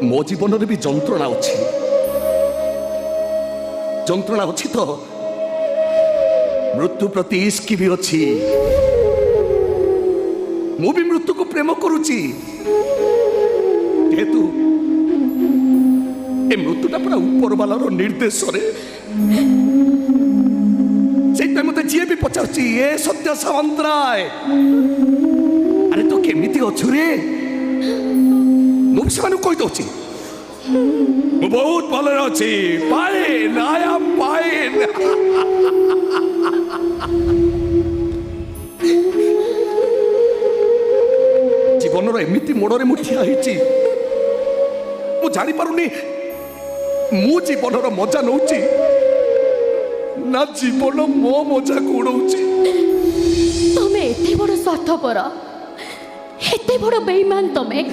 मो जीवन भी जंत्रणा अच्छी तो मृत्यु प्रति इश्क भी अच्छी मु भी मृत्यु को प्रेम करुची जेहेतु ए मृत्युटा पूरा ऊपर वालार निर्देश मत जी भी पचार ए सत्य सामंतराय अरे तो केमिति अच्छु रे मुझे कहीदे बहुत भल अच्छी पाइन आई एम पाइन जीवन एमती मोड़े मु ठिया जानी पारुनी मु जीवन मजा नौ ना जीवन मो मजा को उड़ाऊची तमे एते बड़ स्वार्थपर एते बड़ बेईमान तमे